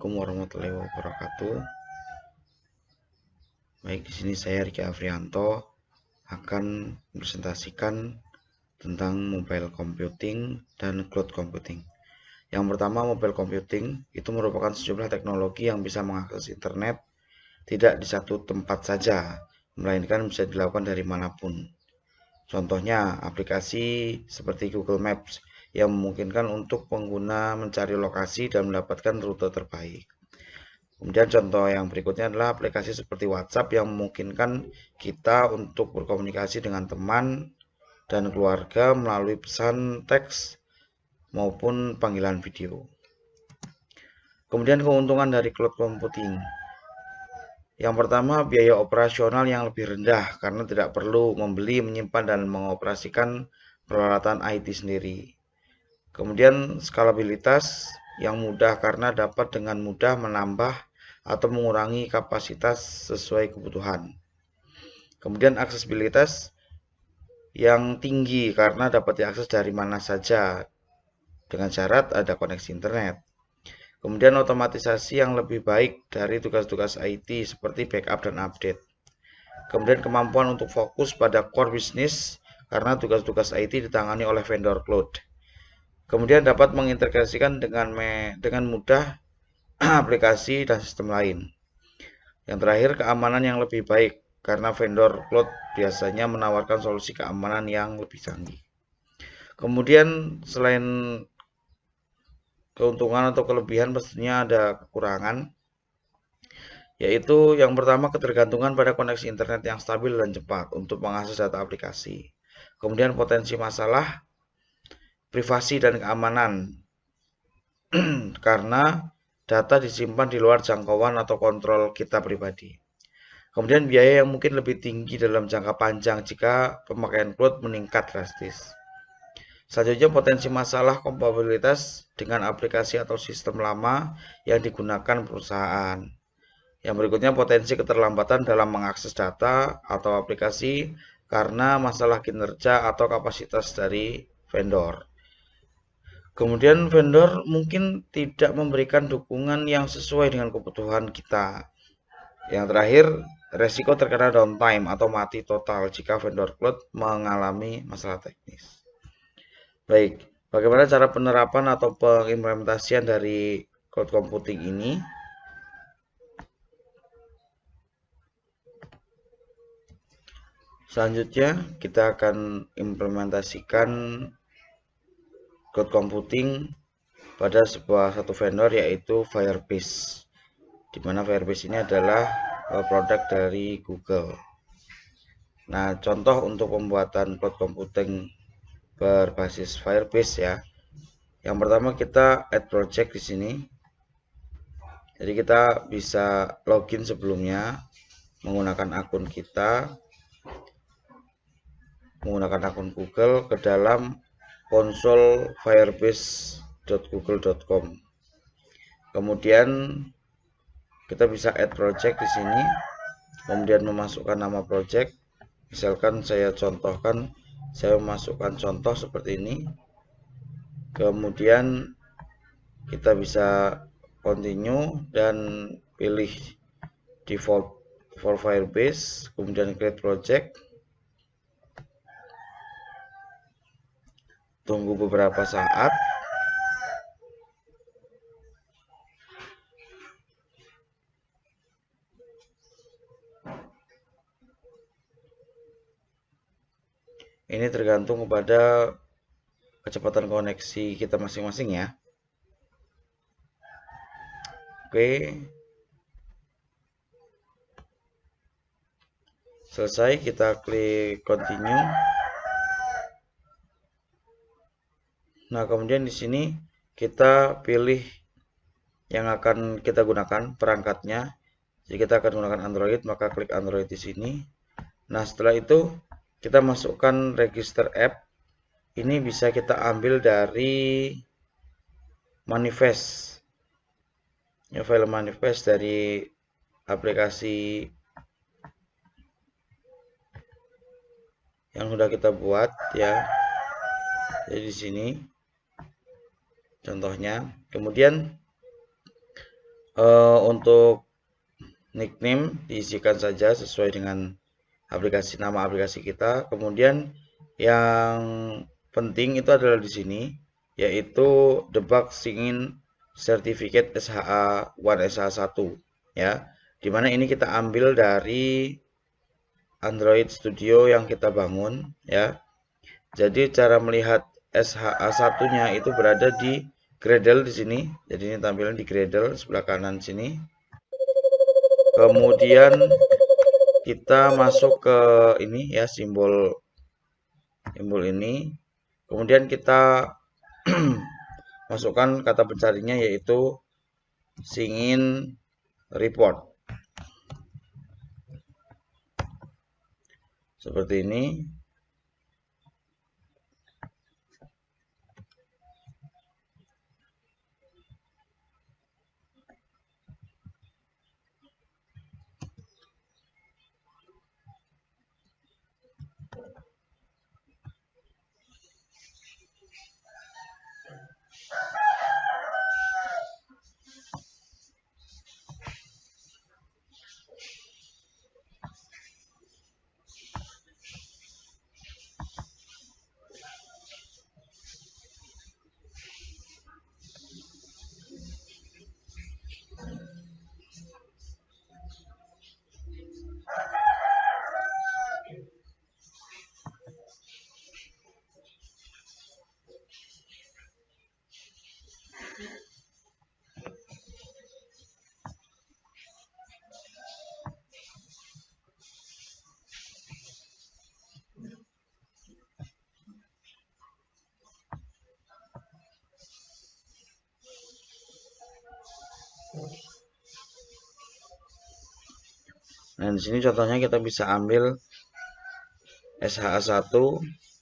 Assalamualaikum warahmatullahi wabarakatuh. Baik, di sini saya Riki Afrianto akan presentasikan tentang mobile computing dan cloud computing. Yang pertama, mobile computing itu merupakan sejumlah teknologi yang bisa mengakses internet tidak di satu tempat saja, melainkan bisa dilakukan dari manapun. Contohnya, aplikasi seperti Google Maps yang memungkinkan untuk pengguna mencari lokasi dan mendapatkan rute terbaik. Kemudian contoh yang berikutnya adalah aplikasi seperti WhatsApp yang memungkinkan kita untuk berkomunikasi dengan teman dan keluarga melalui pesan teks maupun panggilan video. Kemudian keuntungan dari cloud computing. Yang pertama, biaya operasional yang lebih rendah karena tidak perlu membeli, menyimpan, dan mengoperasikan peralatan IT sendiri. Kemudian skalabilitas yang mudah karena dapat dengan mudah menambah atau mengurangi kapasitas sesuai kebutuhan. Kemudian aksesibilitas yang tinggi karena dapat diakses dari mana saja dengan syarat ada koneksi internet. Kemudian otomatisasi yang lebih baik dari tugas-tugas IT seperti backup dan update. Kemudian kemampuan untuk fokus pada core bisnis karena tugas-tugas IT ditangani oleh vendor cloud. Kemudian dapat mengintegrasikan dengan mudah aplikasi dan sistem lain. Yang terakhir, keamanan yang lebih baik karena vendor cloud biasanya menawarkan solusi keamanan yang lebih canggih. Kemudian selain keuntungan atau kelebihan, pastinya ada kekurangan, yaitu yang pertama ketergantungan pada koneksi internet yang stabil dan cepat untuk mengakses data aplikasi. Kemudian potensi masalah privasi dan keamanan karena data disimpan di luar jangkauan atau kontrol kita pribadi. Kemudian biaya yang mungkin lebih tinggi dalam jangka panjang jika pemakaian cloud meningkat drastis. Selanjutnya potensi masalah kompatibilitas dengan aplikasi atau sistem lama yang digunakan perusahaan. Yang berikutnya potensi keterlambatan dalam mengakses data atau aplikasi karena masalah kinerja atau kapasitas dari vendor. Kemudian vendor mungkin tidak memberikan dukungan yang sesuai dengan kebutuhan kita. Yang terakhir, resiko terkena downtime atau mati total jika vendor cloud mengalami masalah teknis. Baik, bagaimana cara penerapan atau pengimplementasian dari cloud computing ini? Selanjutnya, kita akan implementasikan cloud computing pada satu vendor yaitu Firebase. Di mana Firebase ini adalah produk dari Google. Nah, contoh untuk pembuatan cloud computing berbasis Firebase ya. Yang pertama kita add project di sini. Jadi kita bisa login sebelumnya menggunakan akun kita, menggunakan akun Google ke dalam konsol firebase.google.com. Kemudian kita bisa add project di sini, kemudian memasukkan nama project. Misalkan saya contohkan, saya memasukkan contoh seperti ini. Kemudian kita bisa continue dan pilih default for Firebase, kemudian create project. Tunggu beberapa saat. Ini tergantung kepada kecepatan koneksi kita masing-masing ya. Oke. Selesai, kita klik continue. Nah, kemudian di sini kita pilih yang akan kita gunakan perangkatnya. Jadi kita akan gunakan Android, maka klik Android di sini. Nah, setelah itu kita masukkan register app. Ini bisa kita ambil dari manifest. Ya, file manifest dari aplikasi yang sudah kita buat ya. Jadi di sini contohnya. Kemudian Untuk nickname diisikan saja sesuai dengan nama aplikasi kita. Kemudian yang penting itu adalah di sini, yaitu debug sign certificate SHA1 SHA1 ya. Dimana ini kita ambil dari Android Studio yang kita bangun ya. Jadi cara melihat SHA1-nya itu berada di Gradle di sini. Jadi ini tampilan di Gradle sebelah kanan sini. Kemudian kita masuk ke ini ya, simbol ini. Kemudian kita masukkan kata pencarinya yaitu sign report. Seperti ini. Nah, di sini contohnya kita bisa ambil SHA1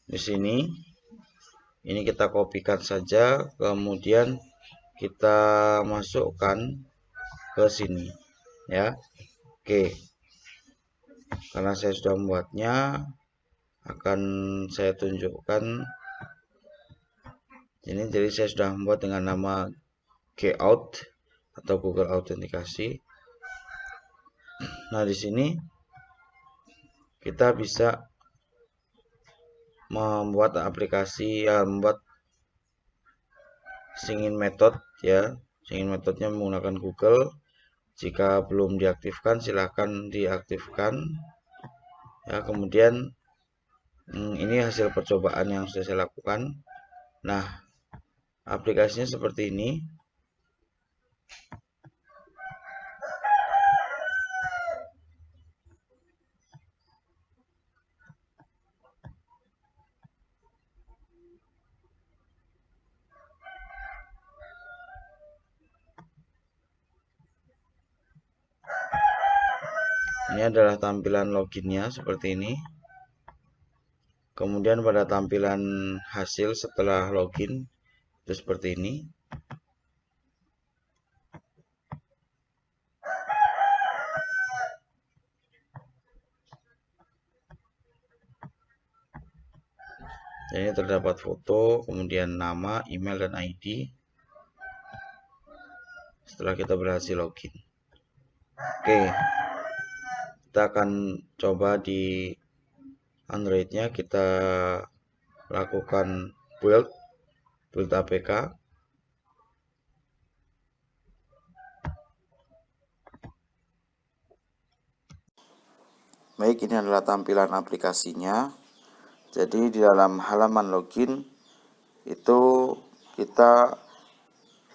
di sini. Ini kita kopikan saja, kemudian kita masukkan ke sini ya. Oke. Karena saya sudah membuatnya, akan saya tunjukkan ini. Jadi saya sudah membuat dengan nama Gout atau Google Autentikasi. Nah, di sini kita bisa membuat aplikasi membuat sign method ya. Sign methodnya menggunakan Google. Jika belum diaktifkan, silahkan diaktifkan ya. Kemudian ini hasil percobaan yang sudah saya lakukan. Nah, aplikasinya seperti ini. Ini adalah tampilan loginnya seperti ini. Kemudian pada tampilan hasil setelah login itu seperti ini. Ini terdapat foto, kemudian nama, email, dan ID setelah kita berhasil login. Oke, kita akan coba di Androidnya, kita lakukan build APK. Baik, ini adalah tampilan aplikasinya. Jadi di dalam halaman login itu kita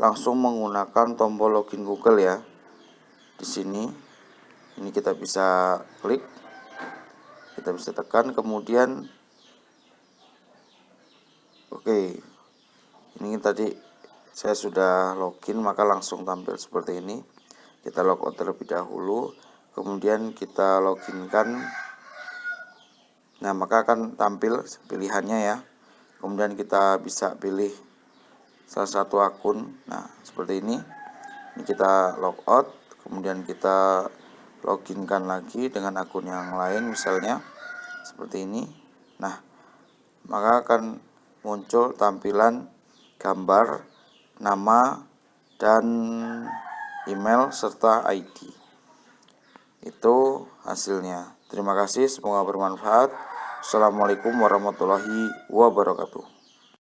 langsung menggunakan tombol login Google ya. Di sini ini kita bisa klik, kita bisa tekan, kemudian oke. Ini tadi saya sudah login, maka langsung tampil seperti ini. Kita logout terlebih dahulu, kemudian kita loginkan. Nah, maka akan tampil pilihannya ya. Kemudian kita bisa pilih salah satu akun. Nah, seperti ini. Ini kita logout, kemudian kita loginkan lagi dengan akun yang lain misalnya seperti ini. Nah, maka akan muncul tampilan gambar, nama, dan email, serta ID. Itu hasilnya. Terima kasih, semoga bermanfaat. Assalamualaikum warahmatullahi wabarakatuh.